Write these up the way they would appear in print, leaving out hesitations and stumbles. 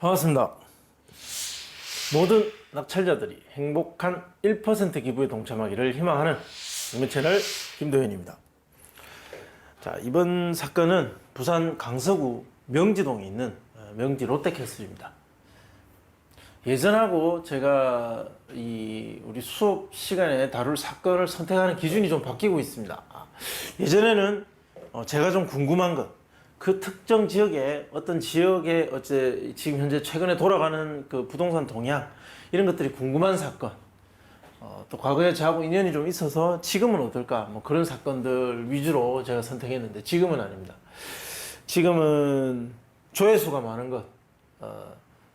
반갑습니다. 모든 낙찰자들이 행복한 1% 기부에 동참하기를 희망하는 국민 채널 김도현입니다. 자, 이번 사건은 부산 강서구 명지동에 있는 명지 롯데캐슬입니다. 예전하고 제가 우리 수업 시간에 다룰 사건을 선택하는 기준이 좀 바뀌고 있습니다. 예전에는 제가 좀 궁금한 것, 그 특정 지역에 어떤 지역에 지금 현재 최근에 돌아가는 그 부동산 동향, 이런 것들이 궁금한 사건, 또 과거에 저하고 인연이 좀 있어서 지금은 어떨까, 뭐 그런 사건들 위주로 제가 선택했는데 지금은 아닙니다. 지금은 조회수가 많은 것,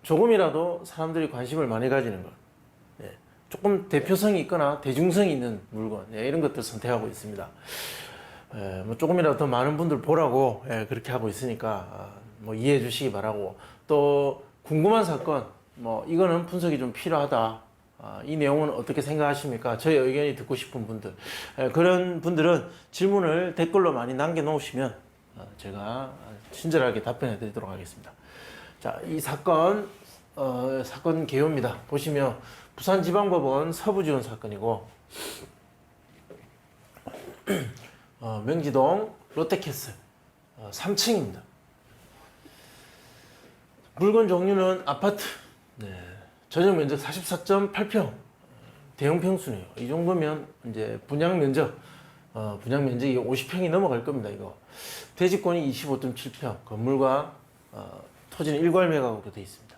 조금이라도 사람들이 관심을 많이 가지는 것, 조금 대표성이 있거나 대중성이 있는 물건, 이런 것들 선택하고 있습니다. 뭐 조금이라도 더 많은 분들 보라고 그렇게 하고 있으니까 뭐 이해해 주시기 바라고, 또 궁금한 사건, 뭐 이거는 분석이 좀 필요하다, 이 내용은 어떻게 생각하십니까? 저의 의견이 듣고 싶은 분들, 그런 분들은 질문을 댓글로 많이 남겨 놓으시면 제가 친절하게 답변해 드리도록 하겠습니다. 자, 이 사건 사건 개요입니다. 보시면 부산지방법원 서부지원 사건이고, 명지동 롯데캐슬 3층입니다. 물건 종류는 아파트, 전용 면적 44.8평, 대형 평수네요. 이 정도면 이제 분양 면적이 50평이 넘어갈 겁니다. 이거 대지권이 25.7평, 건물과 토지는 일괄매각으로 되어 있습니다.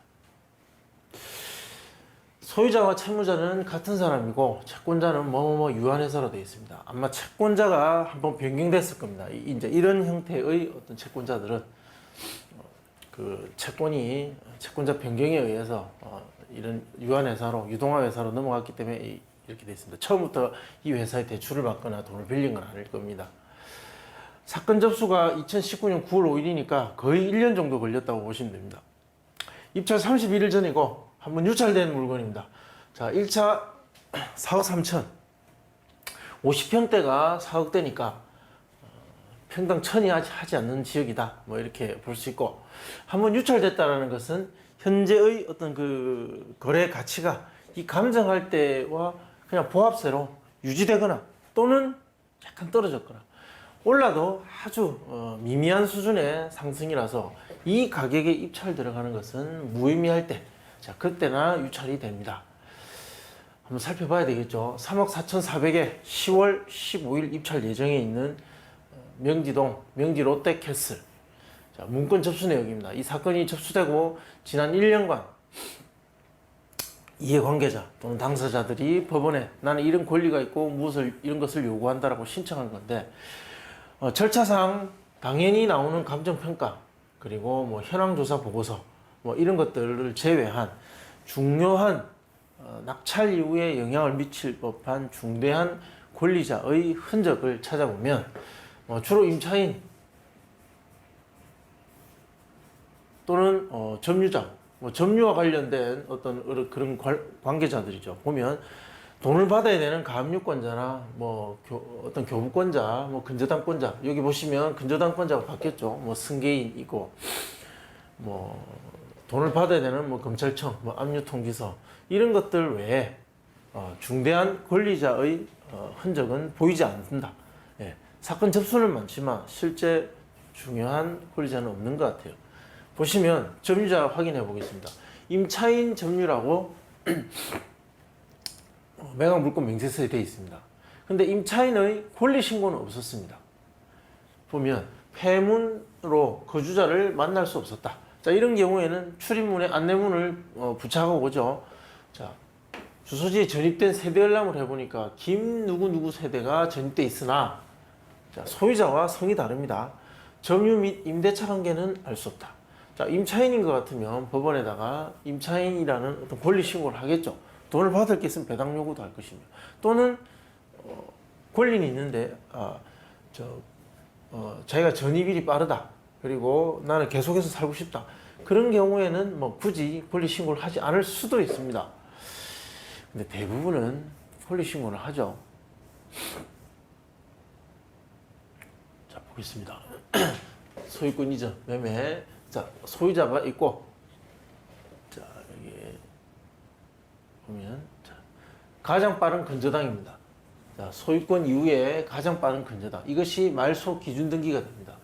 소유자와 채무자는 같은 사람이고, 채권자는 뭐뭐뭐 유한회사로 되어 있습니다. 아마 채권자가 한번 변경됐을 겁니다. 이제 이런 형태의 어떤 채권자들은 그 채권자 변경에 의해서 이런 유한회사로, 유동화회사로 넘어갔기 때문에 이렇게 되어 있습니다. 처음부터 이 회사에 대출을 받거나 돈을 빌린 건 아닐 겁니다. 사건 접수가 2019년 9월 5일이니까 거의 1년 정도 걸렸다고 보시면 됩니다. 입찰 31일 전이고 한번 유찰된 물건입니다. 자, 1차 4억 3천, 50평대가 4억대니까 평당 1000이 하지 않는 지역이다, 뭐 이렇게 볼 수 있고, 한번 유찰됐다는 것은 현재의 어떤 그 거래 가치가 이 감정할 때와 그냥 보합세로 유지되거나 또는 약간 떨어졌거나 올라도 아주 미미한 수준의 상승이라서 이 가격에 입찰 들어가는 것은 무의미할 때, 자, 그때나 유찰이 됩니다. 한번 살펴봐야 되겠죠. 3억 4,400에 10월 15일 입찰 예정에 있는 명지동 명지 롯데캐슬. 자, 문건 접수 내역입니다. 이 사건이 접수되고 지난 1년간 이해관계자 또는 당사자들이 법원에 나는 이런 권리가 있고 이런 것을 요구한다라고 신청한 건데, 절차상 당연히 나오는 감정평가, 그리고 뭐 현황조사 보고서, 뭐 이런 것들을 제외한 중요한 낙찰 이후에 영향을 미칠 법한 중대한 권리자의 흔적을 찾아보면 주로 임차인 또는 점유자, 점유와 관련된 어떤 그런 관계자들이죠. 보면 돈을 받아야 되는 가압류권자나 어떤 교부권자, 근저당권자, 여기 보시면 근저당권자가 바뀌었죠. 승계인이고, 돈을 받아야 되는 검찰청, 압류통지서, 이런 것들 외에 중대한 권리자의 흔적은 보이지 않는다. 사건 접수는 많지만 실제 중요한 권리자는 없는 것 같아요. 보시면 점유자 확인해 보겠습니다. 임차인 점유라고 매각 물권 명세서에 되어 있습니다. 근데 임차인의 권리 신고는 없었습니다. 보면 폐문으로 거주자를 만날 수 없었다. 자, 이런 경우에는 출입문에 안내문을 부착하고 오죠. 자, 주소지에 전입된 세대 열람을 해보니까 김 누구 세대가 전입돼 있으나, 자, 소유자와 성이 다릅니다. 점유 및 임대차 관계는 알 수 없다. 자, 임차인인 것 같으면 법원에다가 임차인이라는 어떤 권리 신고를 하겠죠. 돈을 받을 게 있으면 배당 요구도 할 것이며, 또는 권리는 있는데 자기가 전입일이 빠르다, 그리고 나는 계속해서 살고 싶다, 그런 경우에는 굳이 권리 신고를 하지 않을 수도 있습니다. 근데 대부분은 권리 신고를 하죠. 자, 보겠습니다. 소유권 이전 매매. 자, 소유자가 있고 자, 여기 보면 자, 가장 빠른 근저당입니다. 자, 소유권 이후에 가장 빠른 근저당. 이것이 말소 기준 등기가 됩니다.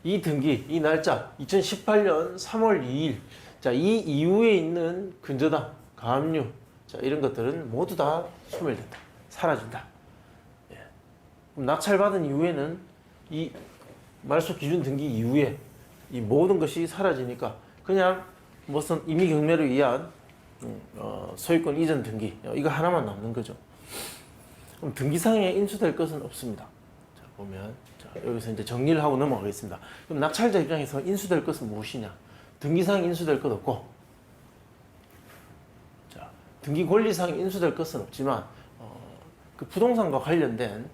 이 등기, 이 날짜 2018년 3월 2일. 자, 이 이후에 있는 근저당, 가압류, 자, 이런 것들은 모두 다 소멸된다. 사라진다. 예. 그럼 낙찰받은 이후에는 이 말소 기준 등기 이후에 이 모든 것이 사라지니까 그냥 무슨 임의 경매를 위한 소유권 이전 등기 이거 하나만 남는 거죠. 그럼 등기상에 인수될 것은 없습니다. 자, 보면 자, 여기서 이제 정리를 하고 넘어가겠습니다. 그럼 낙찰자 입장에서 인수될 것은 무엇이냐? 등기상 인수될 것 없고, 자, 등기 권리상 인수될 것은 없지만 그 부동산과 관련된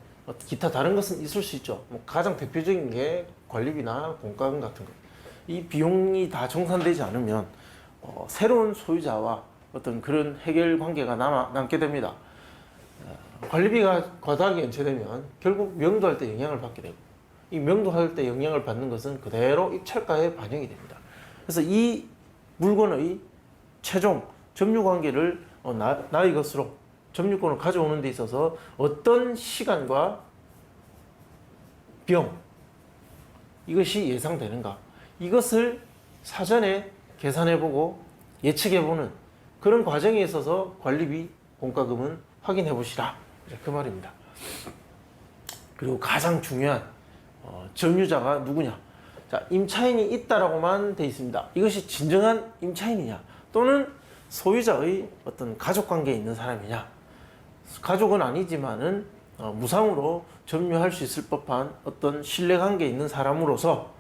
기타 다른 것은 있을 수 있죠. 뭐 가장 대표적인 게 관리비나 공과금 같은 것. 이 비용이 다 정산되지 않으면 새로운 소유자와 어떤 그런 해결 관계가 남게 됩니다. 관리비가 과다하게 연체되면 결국 명도할 때 영향을 받게 되고, 이 명도할 때 영향을 받는 것은 그대로 입찰가에 반영이 됩니다. 그래서 이 물건의 최종 점유 관계를 나의 것으로 점유권을 가져오는 데 있어서 어떤 시간과 비용, 이것이 예상되는가, 이것을 사전에 계산해보고 예측해보는 그런 과정에 있어서 관리비, 공과금은 확인해 보시라, 그 말입니다. 그리고 가장 중요한 점유자가 누구냐? 자, 임차인이 있다라고만 돼 있습니다. 이것이 진정한 임차인이냐, 또는 소유자의 어떤 가족 관계에 있는 사람이냐? 가족은 아니지만은 무상으로 점유할 수 있을 법한 어떤 신뢰 관계에 있는 사람으로서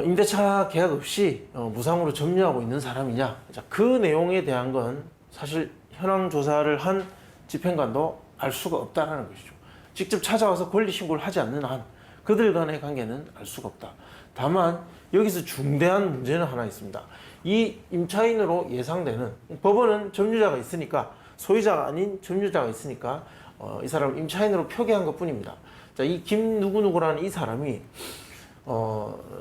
임대차 계약 없이 무상으로 점유하고 있는 사람이냐? 자, 그 내용에 대한 건 사실 현황 조사를 한 집행관도 알 수가 없다라는 것이죠. 직접 찾아와서 권리 신고를 하지 않는 한 그들 간의 관계는 알 수가 없다. 다만 여기서 중대한 문제는 하나 있습니다. 이 임차인으로 예상되는, 법원은 점유자가 있으니까, 소유자가 아닌 점유자가 있으니까 이 사람을 임차인으로 표기한 것뿐입니다. 자, 이 김 누구누구라는 이 사람이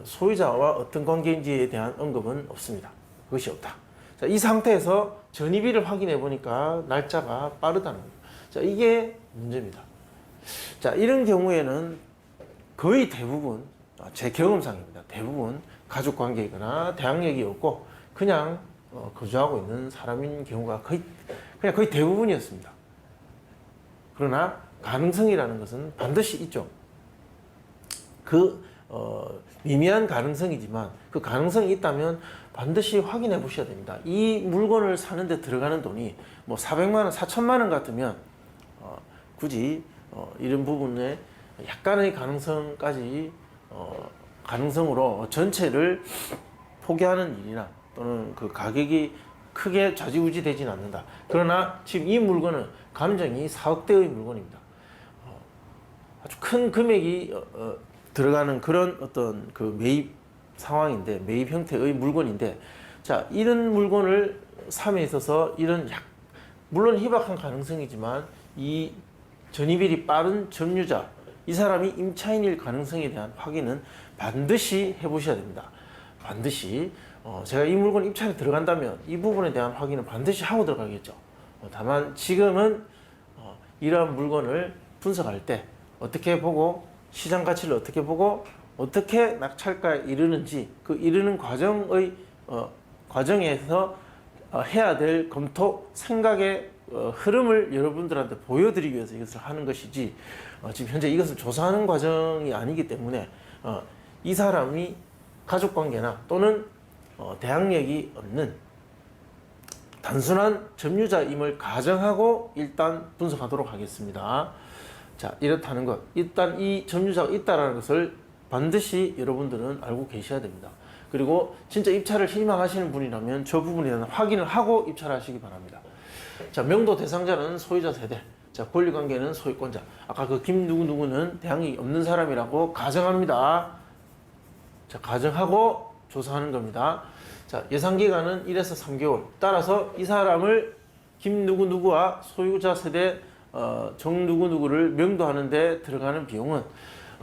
소유자와 어떤 관계인지에 대한 언급은 없습니다. 그것이 없다. 자, 이 상태에서 전입일을 확인해 보니까 날짜가 빠르다는 거예요. 자, 이게 문제입니다. 자, 이런 경우에는 거의 대부분, 제 경험상입니다. 대부분 가족 관계이거나 대항력이 없고 그냥 거주하고 있는 사람인 경우가 거의 대부분이었습니다. 그러나 가능성이라는 것은 반드시 있죠. 미미한 가능성이지만 그 가능성이 있다면 반드시 확인해 보셔야 됩니다. 이 물건을 사는데 들어가는 돈이 뭐 400만 원, 4천만 원 같으면 굳이 이런 부분에 약간의 가능성까지 가능성으로 전체를 포기하는 일이나 또는 그 가격이 크게 좌지우지 되지는 않는다. 그러나 지금 이 물건은 감정이 4억대의 물건입니다. 아주 큰 금액이 들어가는 그런 어떤 그 매입 상황인데, 매입 형태의 물건인데, 자, 이런 물건을 삼에 있어서 이런 물론 희박한 가능성이지만 이 전입일이 빠른 점유자, 이 사람이 임차인일 가능성에 대한 확인은 반드시 해보셔야 됩니다. 반드시 제가 이 물건 입찰에 들어간다면 이 부분에 대한 확인은 반드시 하고 들어가겠죠. 다만 지금은 이러한 물건을 분석할 때 어떻게 보고, 시장 가치를 어떻게 보고, 어떻게 낙찰가에 이르는지, 그 이르는 과정에서 해야 될 검토, 생각의 흐름을 여러분들한테 보여드리기 위해서 이것을 하는 것이지, 지금 현재 이것을 조사하는 과정이 아니기 때문에 이 사람이 가족관계나 또는 대항력이 없는 단순한 점유자임을 가정하고 일단 분석하도록 하겠습니다. 자, 이렇다는 것, 일단 이 점유자가 있다는 것을 반드시 여러분들은 알고 계셔야 됩니다. 그리고 진짜 입찰을 희망하시는 분이라면 저 부분에 대한 확인을 하고 입찰하시기 바랍니다. 자, 명도 대상자는 소유자 세대, 자, 권리관계는 소유권자. 아까 그 김 누구누구는 대항력이 없는 사람이라고 가정합니다. 자, 가정하고 조사하는 겁니다. 자, 예상기간은 1에서 3개월. 따라서 이 사람을 김 누구누구와 소유자 세대 정 누구누구를 명도하는 데 들어가는 비용은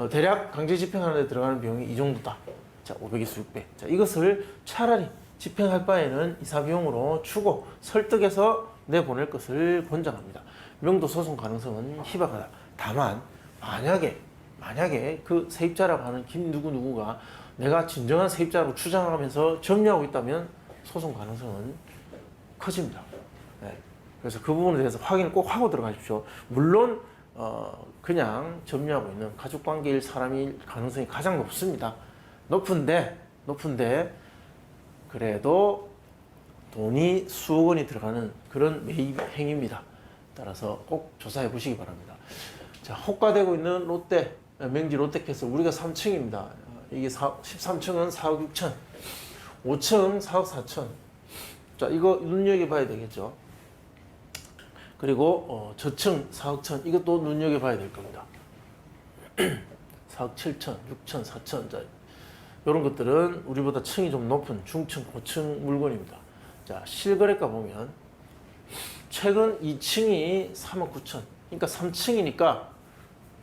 대략 강제 집행하는 데 들어가는 비용이 이 정도다. 자, 500에서 600. 자, 이것을 차라리 집행할 바에는 이사 비용으로 주고 설득해서 내보낼 것을 권장합니다. 명도 소송 가능성은 희박하다. 다만 만약에 그 세입자라고 하는 김 누구누구가 내가 진정한 세입자로 주장하면서 점유하고 있다면 소송 가능성은 커집니다. 네. 그래서 그 부분에 대해서 확인을 꼭 하고 들어가십시오. 물론 그냥 점유하고 있는 가족관계일 사람일 가능성이 가장 높습니다. 높은데 그래도 돈이 수억 원이 들어가는 그런 매입 행위입니다. 따라서 꼭 조사해 보시기 바랍니다. 자, 호가되고 있는 롯데, 맹지 롯데캐슬 우리가 3층입니다. 이게 13층은 4억 6천, 5층 4억 4천. 자, 이거 눈여겨봐야 되겠죠. 그리고 저층 4억 천, 이것도 눈여겨봐야 될 겁니다. 4억 7천, 6천, 4천. 자, 이런 것들은 우리보다 층이 좀 높은 중층, 고층 물건입니다. 자, 실거래가 보면 최근 2층이 3억 9천, 그러니까 3층이니까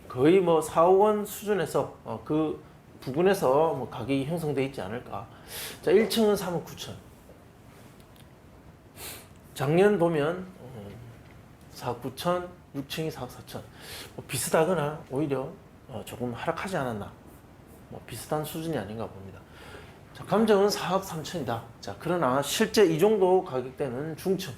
거의 뭐 4억 원 수준에서 그 부근에서 뭐 가격이 형성되어 있지 않을까. 자, 1층은 3억 9천. 작년 보면 4억 9천, 6층이 4억 4천. 뭐 비슷하거나 오히려 조금 하락하지 않았나. 뭐 비슷한 수준이 아닌가 봅니다. 자, 감정은 4억 3천이다. 자, 그러나 실제 이 정도 가격대는 중층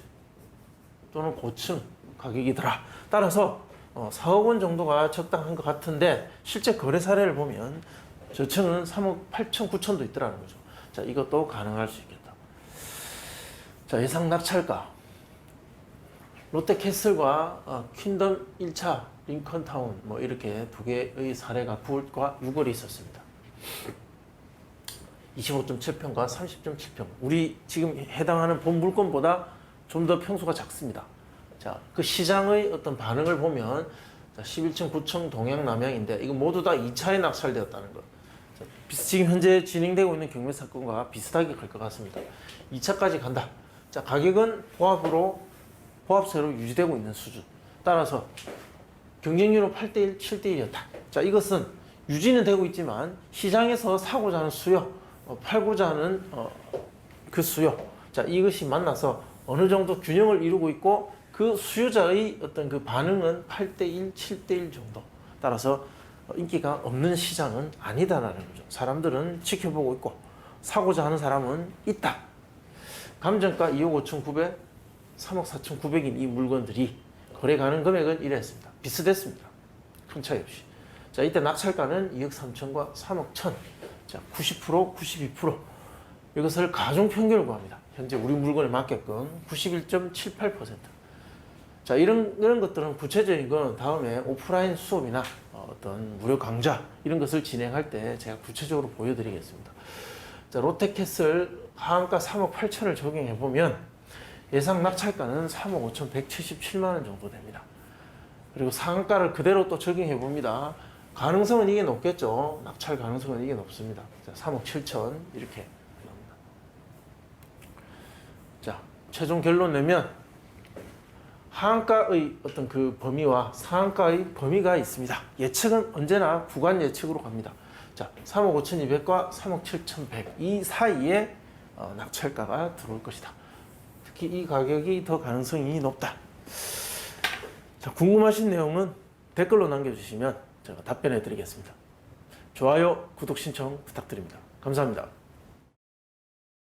또는 고층 가격이더라. 따라서 4억 원 정도가 적당한 것 같은데 실제 거래 사례를 보면 저층은 3억 8천, 9천도 있더라는 거죠. 자, 이것도 가능할 수 있겠다. 자, 예상 낙찰가. 롯데캐슬과 퀸덤 1차 링컨타운 뭐 이렇게 두 개의 사례가 9월과 6월에 있었습니다. 25.7평과 30.7평. 우리 지금 해당하는 본 물건보다 좀 더 평수가 작습니다. 자, 그 시장의 어떤 반응을 보면 11층, 9층 동양 남양인데 이거 모두 다 2차에 낙찰되었다는 것. 자, 지금 현재 진행되고 있는 경매 사건과 비슷하게 갈 것 같습니다. 2차까지 간다. 자, 가격은 보합세로 유지되고 있는 수준. 따라서 경쟁률은 8대1, 7대1이었다. 자, 이것은 유지는 되고 있지만 시장에서 사고자 하는 수요, 팔고자 하는 그 수요. 자, 이것이 만나서 어느 정도 균형을 이루고 있고 그 수요자의 어떤 그 반응은 8대1, 7대1 정도. 따라서 인기가 없는 시장은 아니다라는 거죠. 사람들은 지켜보고 있고 사고자 하는 사람은 있다. 감정가 2억 5천 9백, 3억 4천 9백인 이 물건들이 거래 가능 금액은 이랬습니다. 비슷했습니다. 큰 차이 없이. 자, 이때 낙찰가는 2억 3천과 3억 1천. 자, 90%, 92%. 이것을 가중 평균을 구합니다. 현재 우리 물건에 맞게끔 91.78%. 자, 이런 것들은 구체적인 건 다음에 오프라인 수업이나 어떤 무료 강좌 이런 것을 진행할 때 제가 구체적으로 보여드리겠습니다. 자, 롯데캐슬 하한가 3억 8천을 적용해 보면 예상 낙찰가는 3억 5천 177만 원 정도 됩니다. 그리고 상한가를 그대로 또 적용해 봅니다. 가능성은 이게 높겠죠. 낙찰 가능성은 이게 높습니다. 자, 3억 7천 이렇게 나옵니다. 자, 최종 결론 내면 하한가의 어떤 그 범위와 상한가의 범위가 있습니다. 예측은 언제나 구간 예측으로 갑니다. 자, 3억 5,200과 3억 7,100 이 사이에 낙찰가가 들어올 것이다. 특히 이 가격이 더 가능성이 높다. 자, 궁금하신 내용은 댓글로 남겨주시면 제가 답변해 드리겠습니다. 좋아요, 구독 신청 부탁드립니다. 감사합니다.